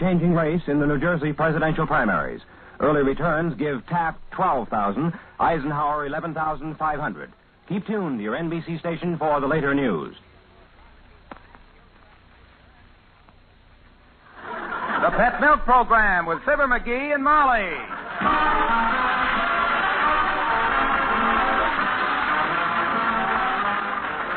changing race in the New Jersey presidential primaries. Early returns give Taft $12,000, Eisenhower $11,500. Keep tuned to your NBC station for the later news. The Pet Milk Program with Fibber McGee and Molly.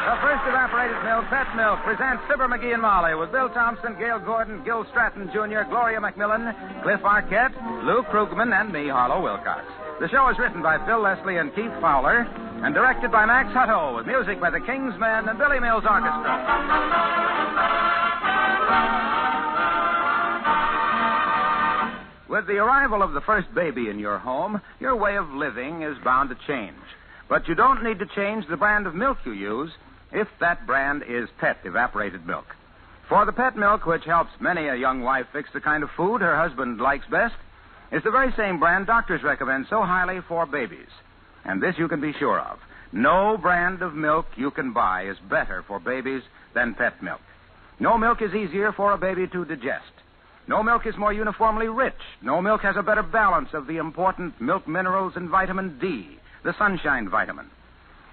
The first evaporated milk, Pet Milk, presents Fibber McGee and Molly with Bill Thompson, Gail Gordon, Gil Stratton Jr., Gloria McMillan, Cliff Arquette, Lou Krugman, and me, Harlow Wilcox. The show is written by Phil Leslie and Keith Fowler and directed by Max Hutto with music by the King's Men and Billy Mills Orchestra. With the arrival of the first baby in your home, your way of living is bound to change. But you don't need to change the brand of milk you use if that brand is Pet evaporated milk. For the Pet milk, which helps many a young wife fix the kind of food her husband likes best, is the very same brand doctors recommend so highly for babies. And this you can be sure of. No brand of milk you can buy is better for babies than Pet milk. No milk is easier for a baby to digest. No milk is more uniformly rich. No milk has a better balance of the important milk minerals and vitamin D, the sunshine vitamin.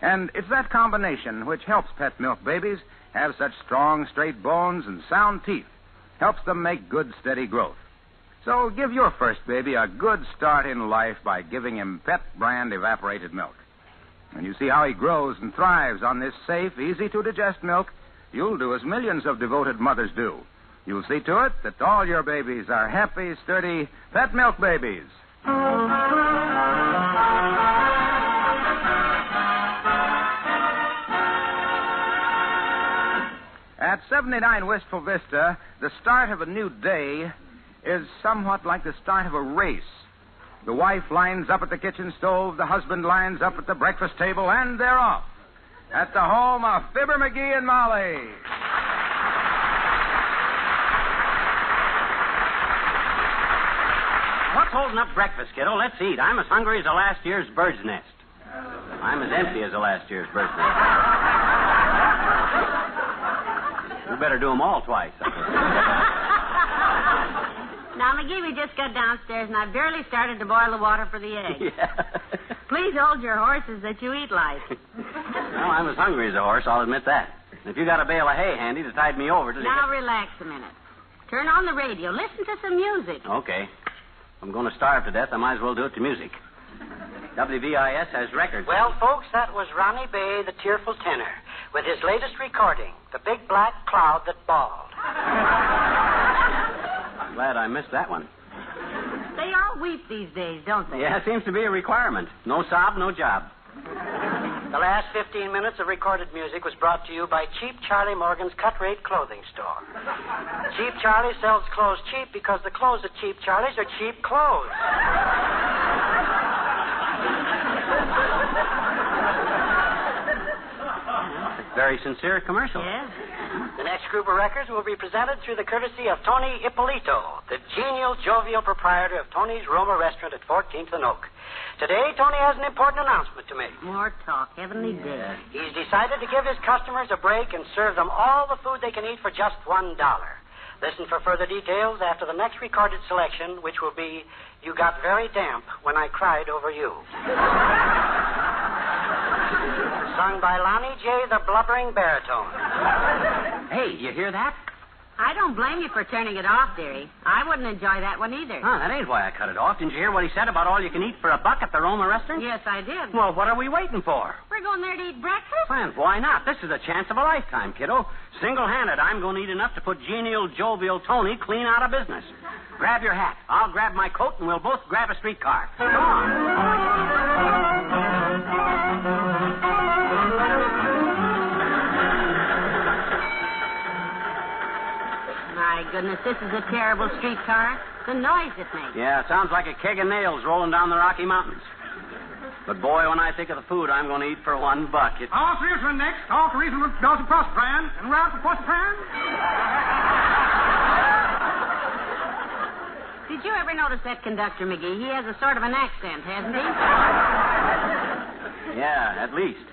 And it's that combination which helps Pet milk babies have such strong, straight bones and sound teeth, helps them make good, steady growth. So give your first baby a good start in life by giving him Pet brand evaporated milk. When you see how he grows and thrives on this safe, easy-to-digest milk, you'll do as millions of devoted mothers do. You'll see to it that all your babies are happy, sturdy Pet milk babies. At 79 Wistful Vista, the start of a new day is somewhat like the start of a race. The wife lines up at the kitchen stove, the husband lines up at the breakfast table, and they're off. At the home of Fibber McGee and Molly. What's holding up breakfast, kiddo? Let's eat. I'm as hungry as a last year's bird's nest. I'm as empty as a last year's bird's nest. You better do them all twice. Now, McGee, we just got downstairs, and I barely started to boil the water for the eggs. Yeah. Please hold your horses that you eat like. Well, I'm as hungry as a horse, I'll admit that. If you got a bale of hay handy to tide me over to the... Now, relax a minute. Turn on the radio. Listen to some music. Okay. If I'm going to starve to death, I might as well do it to music. WVIS has records. Well, folks, that was Ronnie Bay, the tearful tenor, with his latest recording, The Big Black Cloud That Balled. Glad I missed that one. They all weep these days, don't they? Yeah, it seems to be a requirement. No sob, no job. The last 15 minutes of recorded music was brought to you by Cheap Charlie Morgan's cut-rate clothing store. Cheap Charlie sells clothes cheap because the clothes at Cheap Charlie's are cheap clothes. Very sincere commercial. Yeah. The next group of records will be presented through the courtesy of Tony Ippolito, the genial, jovial proprietor of Tony's Roma Restaurant at 14th and Oak. Today, Tony has an important announcement to make. More talk. Heavenly day. He's decided to give his customers a break and serve them all the food they can eat for just $1. Listen for further details after the next recorded selection, which will be You Got Very Damp When I Cried Over You. Sung by Lonnie J., the blubbering baritone. Hey, you hear that? I don't blame you for turning it off, dearie. I wouldn't enjoy that one either. Huh, that ain't why I cut it off. Didn't you hear what he said about all you can eat for $1 at the Roma Restaurant? Yes, I did. Well, what are we waiting for? We're going there to eat breakfast? And why not? This is a chance of a lifetime, kiddo. Single-handed, I'm going to eat enough to put genial, jovial Tony clean out of business. Grab your hat. I'll grab my coat, and we'll both grab a streetcar. Come on. My goodness, this is a terrible streetcar. The noise it makes. Yeah, it sounds like a keg of nails rolling down the Rocky Mountains. But, boy, when I think of the food I'm going to eat for $1, it's... All seriously, next. All for reason with Dawson Prosperine. And round for Prosperine. Did you ever notice that conductor, McGee? He has a sort of an accent, hasn't he? Yeah, at least.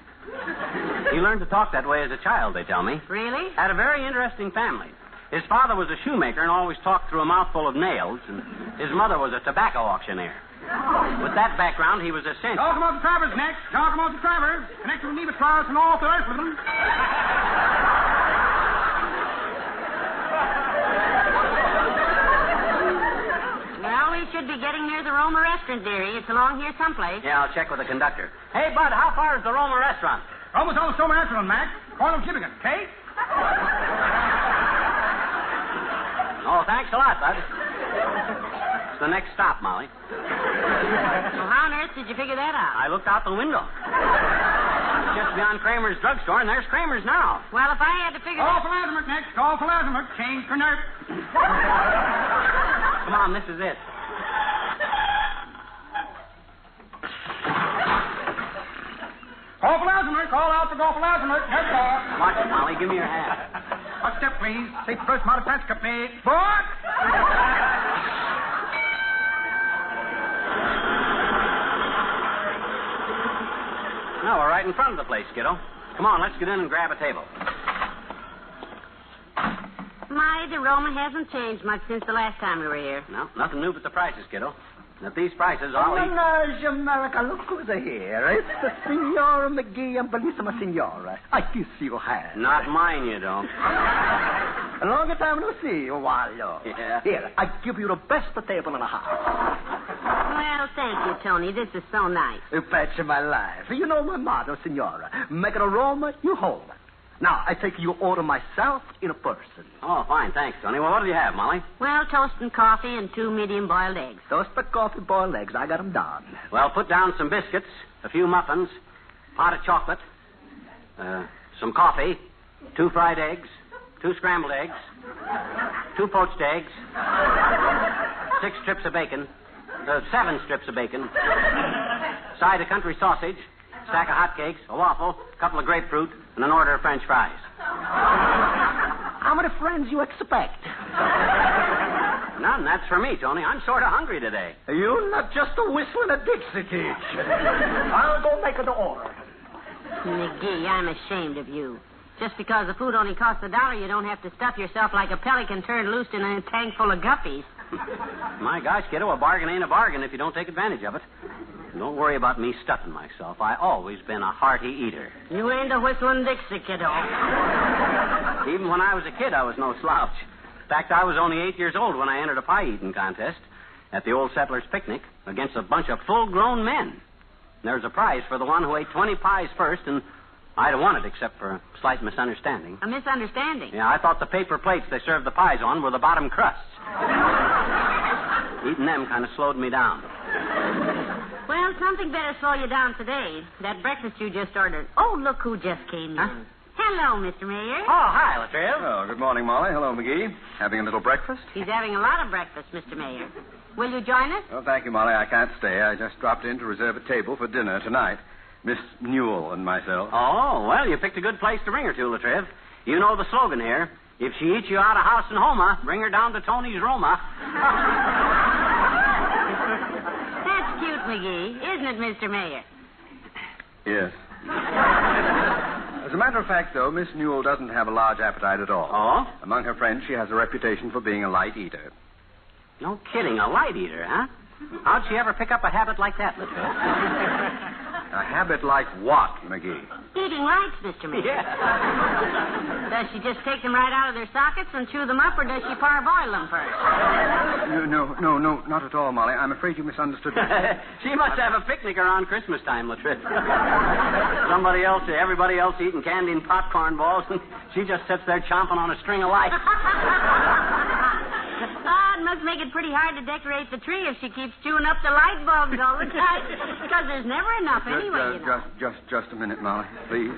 He learned to talk that way as a child, they tell me. Really? Had a very interesting family. His father was a shoemaker and always talked through a mouthful of nails, and his mother was a tobacco auctioneer. With that background, he was a cinch. Talk about the Travers next. Talk about the Travers. Connected with Levis Flowers and all the rest of them. Well, we should be getting near the Roma restaurant, dearie. It's along here someplace. Yeah, I'll check with the conductor. Hey, Bud, how far is the Roma restaurant? Almost on the Roma restaurant, Mac. Corner of Kippigan. Okay? Oh, thanks a lot, Bud. It's the next stop, Molly. Well, how on earth did you figure that out? I looked out the window. Just beyond Kramer's drugstore, and there's Kramer's now. Well, if I had to figure Call that... for Lazimak next. Call for Lazimak. Change for nerve. Come on, this is it. Call for Lazimak. Call out for Call for Lazimak. Next call. Watch it, Molly. Give me your hat. One step, please. Take the first mounted press company. Forward. No, we're right in front of the place, kiddo. Come on, let's get in and grab a table. My, the Roma hasn't changed much since the last time we were here. No, nothing new but the prices, kiddo. And at these prices, I'll eat... Menage America, look who's here. It's the Signor McGee and Bellissima Signora. I kiss your hand. Not mine, you don't. A long time no see, Wallo. Yeah. Here, I give you the best table in the house. Well, thank you, Tony. This is so nice. You patch my life. You know my motto, Signora. Make it a Roma, you home. Now, I take your order myself in a person. Oh, fine. Thanks, Tony. Well, what do you have, Molly? Well, toast and coffee and 2 medium-boiled eggs. Toast the coffee, boiled eggs. I got them done. Well, put down some biscuits, a few muffins, pot of chocolate, some coffee, 2 fried eggs, 2 scrambled eggs, 2 poached eggs, 6 strips of bacon, 7 strips of bacon, side of country sausage, stack of hotcakes, a waffle, a couple of grapefruit, and an order of French fries. How many friends you expect? None. That's for me, Tony. I'm sort of hungry today. You're not just a whistling a Dixie Teach. I'll go make the order. McGee, I'm ashamed of you. Just because the food only costs $1, you don't have to stuff yourself like a pelican turned loose in a tank full of guppies. My gosh, kiddo, a bargain ain't a bargain if you don't take advantage of it. Don't worry about me stuffing myself. I always been a hearty eater. You ain't a whistling Dixie, kiddo. Even when I was a kid, I was no slouch. In fact, I was only 8 years old when I entered a pie-eating contest at the Old Settlers' Picnic against a bunch of full-grown men. There was a prize for the one who ate 20 pies first, and I'd have won it except for a slight misunderstanding. A misunderstanding? Yeah, I thought the paper plates they served the pies on were the bottom crusts. Eating them kind of slowed me down. Well, something better slow you down today. That breakfast you just ordered. Oh, look who just came in. Huh? Hello, Mr. Mayor. Oh, hi, Latrell. Oh, good morning, Molly. Hello, McGee. Having a little breakfast? He's having a lot of breakfast, Mr. Mayor. Will you join us? Oh, thank you, Molly. I can't stay. I just dropped in to reserve a table for dinner tonight. Miss Newell and myself. Oh, well, you picked a good place to bring her to, Latriv. You know the slogan here. If she eats you out of house in Homa, bring her down to Tony's Roma. That's cute, McGee, isn't it, Mr. Mayor? Yes. As a matter of fact, though, Miss Newell doesn't have a large appetite at all. Oh? Among her friends, she has a reputation for being a light eater. No kidding, a light eater, huh? How'd she ever pick up a habit like that, Latriv? A habit like what, McGee? Eating lights, Mr. Mayor. Yeah. Does she just take them right out of their sockets and chew them up, or does she parboil them first? No, not at all, Molly. I'm afraid you misunderstood me. She must have a picnic around Christmas time, Latriv. Everybody else eating candy and popcorn balls, and she just sits there chomping on a string of lights. It must make it pretty hard to decorate the tree if she keeps chewing up the light bulbs all the time. Because there's never enough anyway, you know. Just a minute, Molly, please.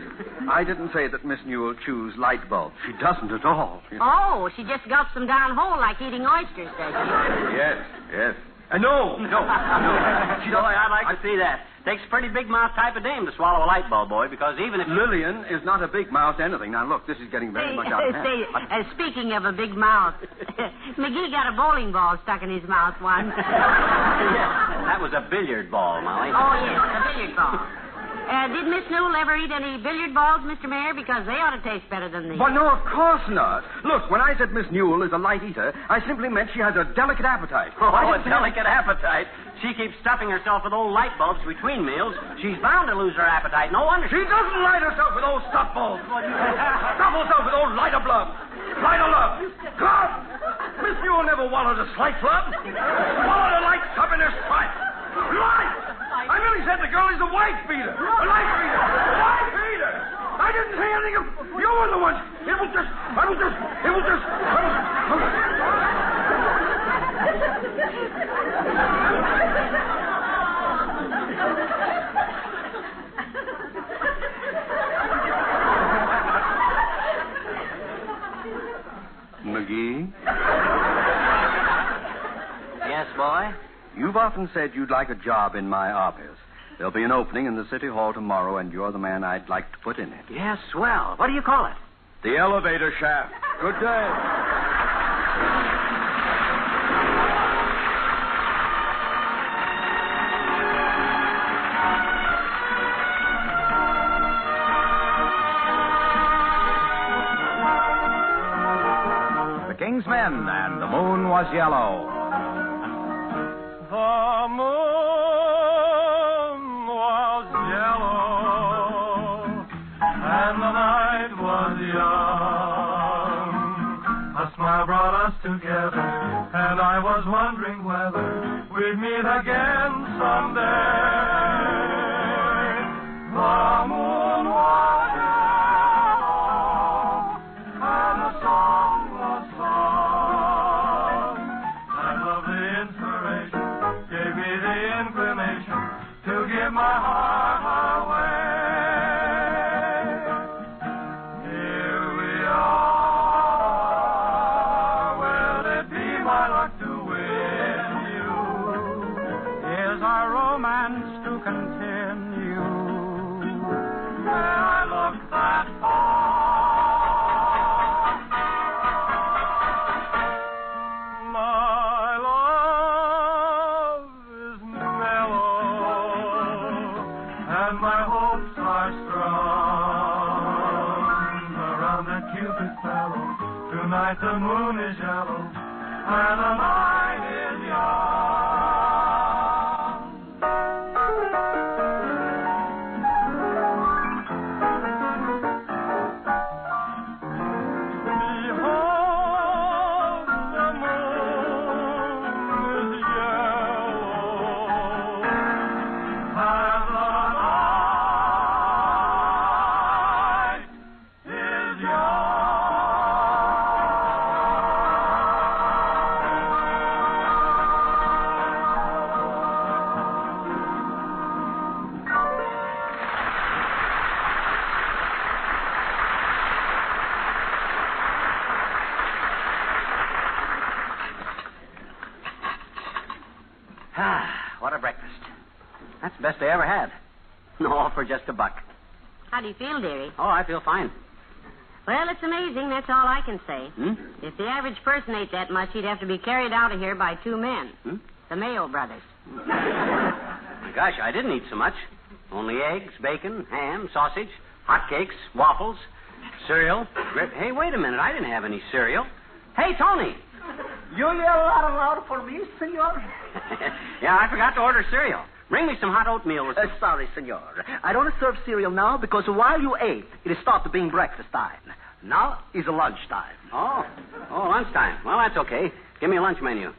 I didn't say that Miss Newell chews light bulbs. She doesn't at all. You know. Oh, she just gulps them down whole like eating oysters, does she? Yes. No. Boy, I'd like to see that. Takes a pretty big mouth type of dame to swallow a light bulb, boy, because even if... Lillian is not a big mouth anything. Now, look, this is getting very much out of hand. Speaking of a big mouth, McGee got a bowling ball stuck in his mouth once. Yeah, that was a billiard ball, Molly. Oh, yes, a billiard ball. Did Miss Newell ever eat any billiard balls, Mr. Mayor? Because they ought to taste better than these. But no, of course not. Look, when I said Miss Newell is a light eater, I simply meant she has a delicate appetite. Oh, a delicate appetite. She keeps stuffing herself with old light bulbs between meals. She's bound to lose her appetite. No wonder She doesn't light herself with old stuff bulbs. Stuff herself with old lighter blubs. Lighter love. God! Miss Newell never wallowed a slight flub. Wallowed a light tub in her stripe. Light! I really said the girl is a wife beater. A life beater. A wife beater! I didn't say anything of... You were the one. It was just... McGee? Yes, boy? You've often said you'd like a job in my office. There'll be an opening in the City Hall tomorrow, and you're the man I'd like to put in it. Yes, swell. What do you call it? The elevator shaft. Good day. The King's Men and the Moon Was Yellow. The moon was yellow, and the night was young. A smile brought us together, and I was wondering whether we'd meet again someday. The moon was yellow, and the song was sung. I love the inspiration, gave me the inclination to give my heart away. Here we are. Will it be my luck to win you? Is our romance to continue? May I look that far? My love is mellow, and my hopes are strong. Around that Cupid fellow, tonight the moon is yellow, and the night is young. Behold, the moon is yellow, and the night is What a breakfast. That's the best I ever had. No, for just $1. How do you feel, dearie? Oh, I feel fine. Well, it's amazing. That's all I can say. Hmm? If the average person ate that much, he'd have to be carried out of here by 2 men. Hmm? The Mayo brothers. My gosh, I didn't eat so much. Only eggs, bacon, ham, sausage, hot cakes, waffles, cereal. Hey, wait a minute. I didn't have any cereal. Hey, Tony. You yell out loud for me, senor? Yeah, I forgot to order cereal. Bring me some hot oatmeal with Sorry, senor. I don't serve cereal now because while you ate, it stopped being breakfast time. Now is lunch time. Oh, lunchtime. Well, that's okay. Give me a lunch menu.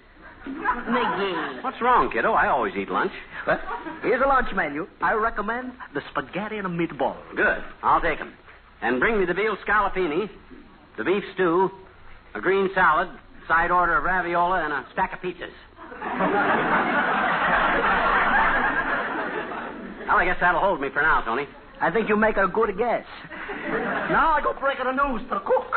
McGee. What's wrong, kiddo? I always eat lunch. Well, here's a lunch menu. I recommend the spaghetti and a meatball. Good. I'll take 'em. And bring me the veal scallopini, the beef stew, a green salad, side order of raviola, and a stack of pizzas. Well, I guess that'll hold me for now, Tony. I think you make a good guess. Now I go breaking the news to the cook.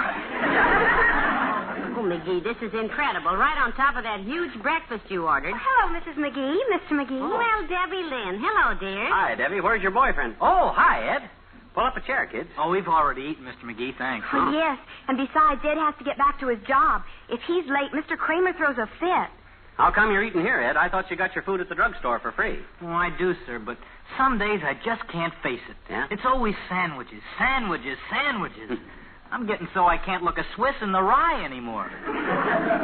Oh, McGee, this is incredible. Right on top of that huge breakfast you ordered. Hello, Mrs. McGee. Mr. McGee. Oh. Well, Debbie Lynn. Hello, dear. Hi, Debbie. Where's your boyfriend? Oh, hi, Ed. Pull up a chair, kids. Oh, we've already eaten, Mr. McGee, thanks. Oh, yes. And besides, Ed has to get back to his job. If he's late, Mr. Kramer throws a fit. How come you're eating here, Ed? I thought you got your food at the drugstore for free. Oh, I do, sir, but some days I just can't face it. Yeah? It's always sandwiches, sandwiches, sandwiches. I'm getting so I can't look a Swiss in the rye anymore.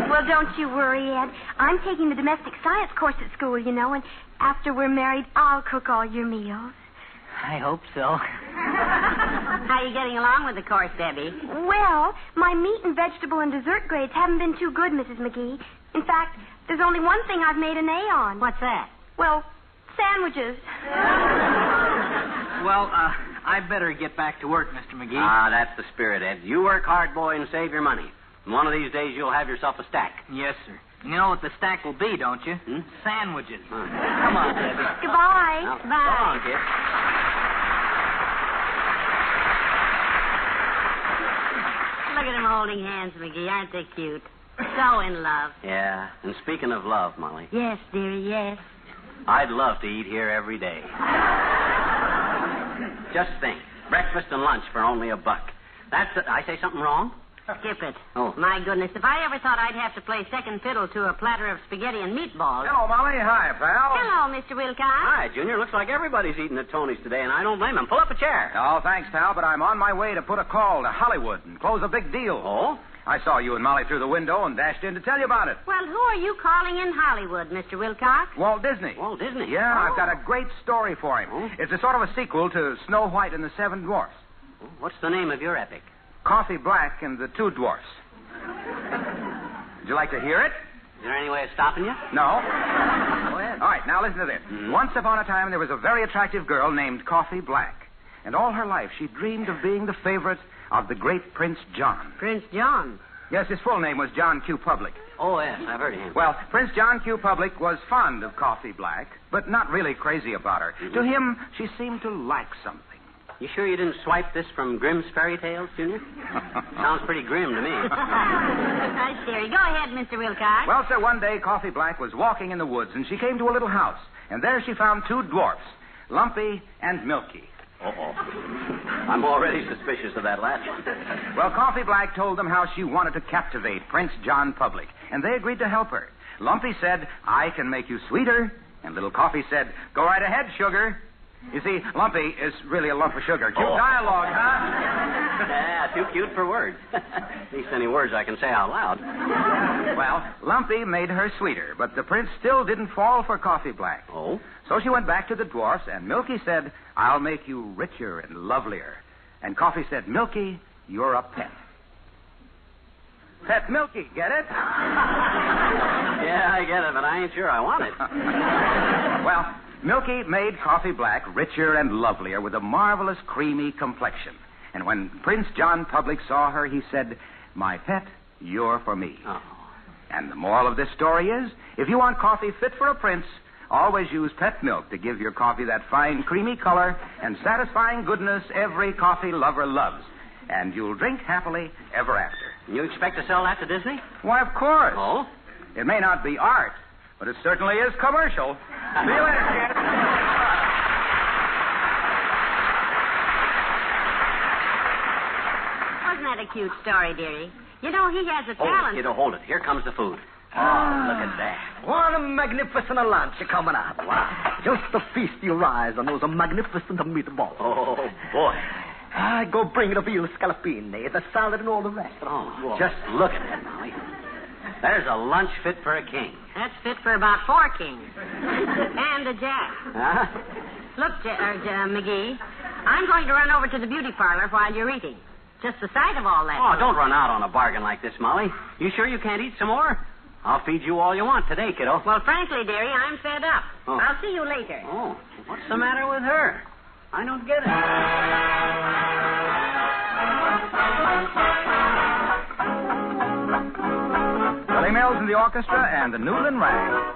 Well, don't you worry, Ed. I'm taking the domestic science course at school, you know, and after we're married, I'll cook all your meals. I hope so. How are you getting along with the course, Debbie? Well, my meat and vegetable and dessert grades haven't been too good, Mrs. McGee. In fact, there's only one thing I've made an A on. What's that? Well, sandwiches. Well, I better get back to work, Mr. McGee. Ah, that's the spirit, Ed. You work hard, boy, and save your money. And one of these days you'll have yourself a stack. Yes, sir. You know what the stack will be, don't you? Sandwiches. Come on, Debbie. Goodbye. Now, Bye. Go on, kid. Look at them holding hands, McGee. Aren't they cute? So in love. Yeah, and speaking of love, Molly, Yes, dearie, yes. I'd love to eat here every day. Just think, breakfast and lunch for only $1. I say something wrong? Skip it. Oh. My goodness, if I ever thought I'd have to play second fiddle to a platter of spaghetti and meatballs. Hello, Molly. Hi, pal. Hello, Mr. Wilcox. Hi, Junior. Looks like everybody's eating at Tony's today, and I don't blame him. Pull up a chair. Oh, thanks, pal, but I'm on my way to put a call to Hollywood and close a big deal. Oh? I saw you and Molly through the window and dashed in to tell you about it. Well, who are you calling in Hollywood, Mr. Wilcox? Walt Disney. Walt Disney? Yeah, Oh. I've got a great story for him. Oh. It's a sort of a sequel to Snow White and the Seven Dwarfs. What's the name of your epic? Coffee Black and the Two Dwarfs. Would you like to hear it? Is there any way of stopping you? No. Go ahead. All right, now listen to this. Mhm. Once upon a time, there was a very attractive girl named Coffee Black. And all her life, she dreamed of being the favorite of the great Prince John. Prince John. Yes, his full name was John Q. Public. Oh, yes, I've heard of him. Well, Prince John Q. Public was fond of Coffee Black, but not really crazy about her. Mhm. To him, she seemed to lack something. You sure you didn't swipe this from Grimm's Fairy Tales, Junior? Sounds pretty grim to me. Nice, dearie. Go ahead, Mr. Wilcox. Well, sir, one day Coffee Black was walking in the woods, and she came to a little house. And there she found two dwarfs, Lumpy and Milky. Uh-oh. I'm already suspicious of that last one. Well, Coffee Black told them how she wanted to captivate Prince John Public, and they agreed to help her. Lumpy said, "I can make you sweeter," and little Coffee said, "Go right ahead, sugar." You see, Lumpy is really a lump of sugar. Cute dialogue, huh? Yeah, too cute for words. At least any words I can say out loud. Well, Lumpy made her sweeter, but the prince still didn't fall for Coffee Black. Oh? So she went back to the dwarfs, and Milky said, "I'll make you richer and lovelier." And Coffee said, "Milky, you're a pet." Pet Milky, get it? Yeah, I get it, but I ain't sure I want it. Well, Milky made Coffee Black richer and lovelier with a marvelous creamy complexion. And when Prince John Public saw her, he said, "My pet, you're for me." Oh. And the moral of this story is, if you want coffee fit for a prince, always use pet milk to give your coffee that fine, creamy color and satisfying goodness every coffee lover loves. And you'll drink happily ever after. You expect to sell that to Disney? Why, of course. Oh? It may not be art, but it certainly is commercial. See you later, kid. Wasn't that a cute story, dearie? You know, he has a Hold it, talent. kiddo, hold it. Here comes the food. Oh, look at that. What a magnificent lunch coming up. Wow. Just to feast your eyes on those magnificent meatballs. Oh, boy. Go bring the veal scallopini, the salad, and all the rest. Oh, just look at that, Molly. There's a lunch fit for a king. That's fit for about 4 kings. And a jack. Huh? Look, McGee, I'm going to run over to the beauty parlor while you're eating. Just the sight of all that. Oh, don't run out on a bargain like this, Molly. You sure you can't eat some more? I'll feed you all you want today, kiddo. Well, frankly, dearie, I'm fed up. Oh. I'll see you later. Oh, what's the matter with her? I don't get it. Billy Mills and the orchestra and the Newlyn Rag.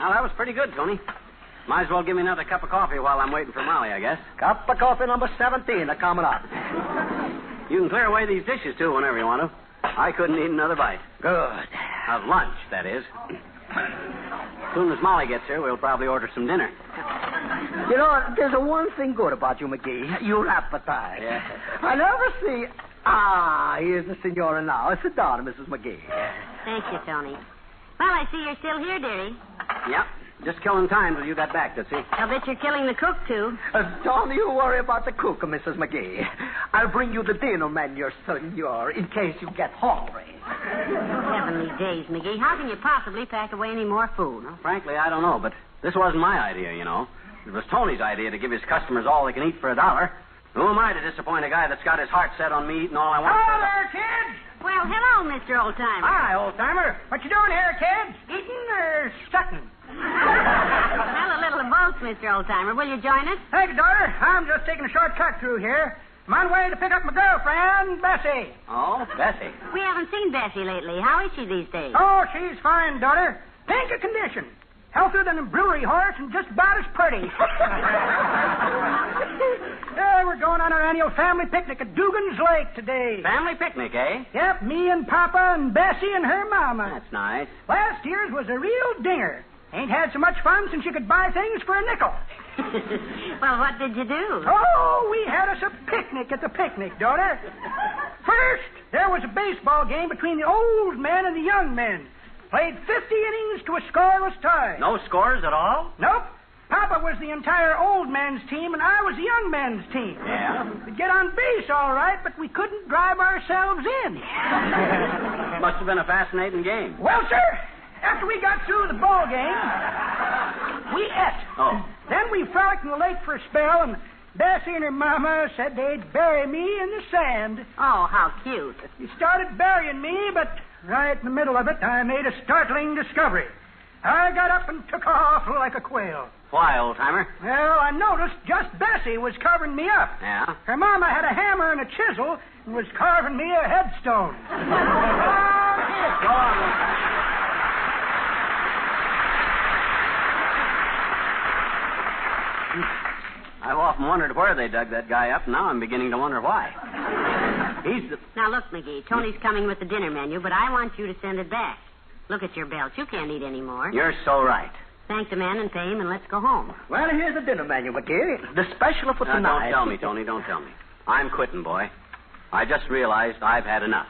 Well, that was pretty good, Tony. Might as well give me another cup of coffee while I'm waiting for Molly, I guess. Cup of coffee number 17 coming up. You can clear away these dishes, too, whenever you want to. I couldn't eat another bite. Good. Of lunch, that is. As soon as Molly gets here, we'll probably order some dinner. You know, there's one thing good about you, McGee. Your appetite. Yeah. I never see... Ah, here's the senora now. Sit down, Mrs. McGee. Thank you, Tony. Well, I see you're still here, dearie. Yep. Just killing time till you got back, Tootsie. I'll bet you're killing the cook, too. Don't you worry about the cook, Mrs. McGee. I'll bring you the dinner menu, senor, in case you get hungry. Heavenly days, McGee. How can you possibly pack away any more food? Well, frankly, I don't know, but this wasn't my idea, you know. It was Tony's idea to give his customers all they can eat for $1. Who am I to disappoint a guy that's got his heart set on me eating all I want? Hello there, kids. Well, hello, Mr. Oldtimer. Hi, old-timer. What you doing here, kids? Eating or stuffing? Well, a little of both, Mr. Oldtimer. Will you join us? Thank you, daughter. I'm just taking a short cut through here. I'm on way to pick up my girlfriend, Bessie. Oh, Bessie. We haven't seen Bessie lately. How is she these days? Oh, she's fine, daughter. Pink of condition. Healthier than a brewery horse and just about as pretty. We're going on our annual family picnic at Dugan's Lake today. Family picnic, eh? Yep, me and Papa and Bessie and her mama. That's nice. Last year's was a real dinger. Ain't had so much fun since you could buy things for a nickel. Well, what did you do? Oh, we had us a picnic at the picnic, daughter. First, there was a baseball game between the old men and the young men. Played 50 innings to a scoreless tie. No scores at all? Nope. Papa was the entire old men's team, and I was the young men's team. Yeah? We'd get on base all right, but we couldn't drive ourselves in. Must have been a fascinating game. Well, sir, after we got through the ball game, we ate. Oh. Then we frolicked in the lake for a spell, and Bessie and her mama said they'd bury me in the sand. Oh, how cute. They started burying me, but right in the middle of it, I made a startling discovery. I got up and took off like a quail. Why, old-timer? Well, I noticed just Bessie was covering me up. Yeah? Her mama had a hammer and a chisel and was carving me a headstone. Go on, old-timer. I've often wondered where they dug that guy up, and now I'm beginning to wonder why. He's the... Now, look, McGee, Tony's coming with the dinner menu, but I want you to send it back. Look at your belt. You can't eat any more. You're so right. Thank the man and pay him, and let's go home. Well, here's the dinner menu, McGee. The special for tonight. Don't tell me, Tony. Don't tell me. I'm quitting, boy. I just realized I've had enough.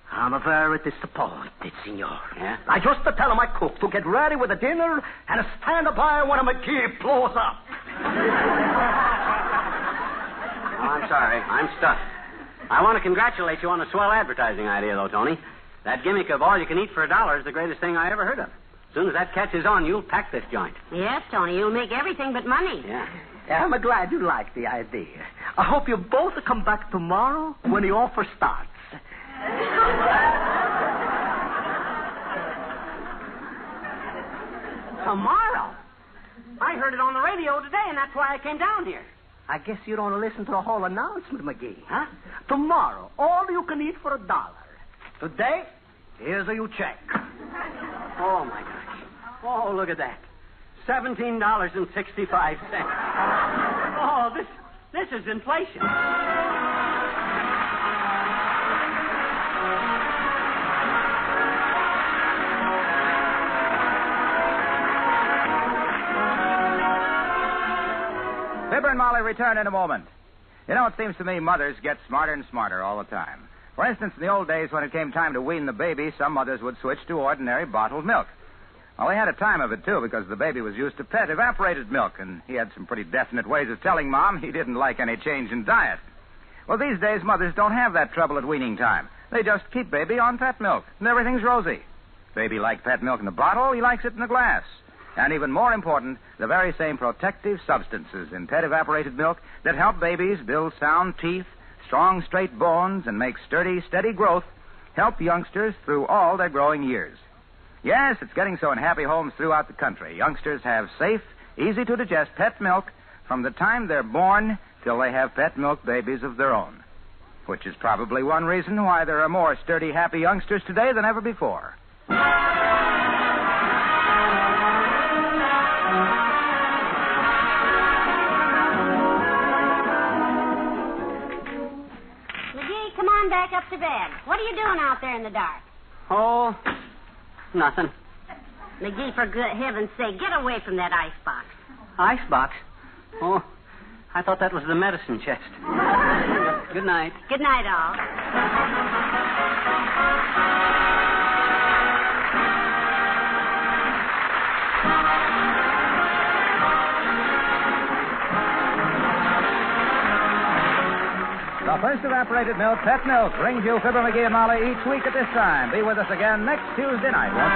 I'm very disappointed, senor. Yeah? I just to tell my cook to get ready with the dinner and stand by when McGee blows up. Oh, I'm sorry. I'm stuffed. I want to congratulate you on a swell advertising idea, though, Tony. That gimmick of all you can eat for $1 is the greatest thing I ever heard of. As soon as that catches on, you'll pack this joint. Yes, Tony, you'll make everything but money. Yeah. I'm glad you like the idea. I hope you both come back tomorrow when the offer starts. Tomorrow? I heard it on the radio today, and that's why I came down here. I guess you don't listen to the whole announcement, McGee, huh? Tomorrow, all you can eat for $1. Today, here's your check. Oh, my gosh. Oh, look at that. $17.65. Oh, this is inflation. Fibber and Molly return in a moment. You know, it seems to me mothers get smarter and smarter all the time. For instance, in the old days when it came time to wean the baby, some mothers would switch to ordinary bottled milk. Well, they had a time of it, too, because the baby was used to pet evaporated milk, and he had some pretty definite ways of telling Mom he didn't like any change in diet. Well, these days, mothers don't have that trouble at weaning time. They just keep baby on pet milk, and everything's rosy. Baby likes pet milk in the bottle, he likes it in the glass. And even more important, the very same protective substances in pet evaporated milk that help babies build sound teeth, strong, straight bones, and make sturdy, steady growth help youngsters through all their growing years. Yes, it's getting so in happy homes throughout the country. Youngsters have safe, easy-to-digest pet milk from the time they're born till they have pet milk babies of their own, which is probably one reason why there are more sturdy, happy youngsters today than ever before. Back up to bed. What are you doing out there in the dark? Oh, nothing. McGee, for good heaven's sake, get away from that icebox. Icebox? Oh, I thought that was the medicine chest. Good night. Good night, all. The first evaporated milk, Pet Milk, brings you Fibber McGee and Molly each week at this time. Be with us again next Tuesday night, won't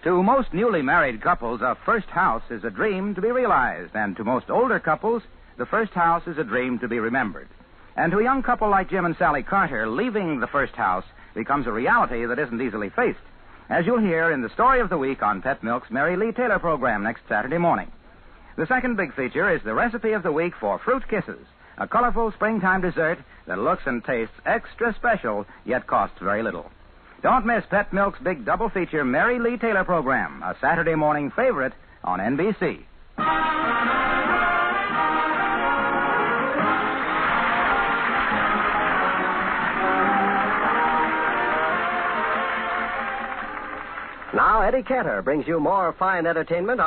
you? To most newly married couples, a first house is a dream to be realized. And to most older couples, the first house is a dream to be remembered. And to a young couple like Jim and Sally Carter, leaving the first house becomes a reality that isn't easily faced, as you'll hear in the story of the week on Pet Milk's Mary Lee Taylor program next Saturday morning. The second big feature is the recipe of the week for Fruit Kisses, a colorful springtime dessert that looks and tastes extra special, yet costs very little. Don't miss Pet Milk's big double feature Mary Lee Taylor program, a Saturday morning favorite on NBC. Now, Eddie Cantor brings you more fine entertainment on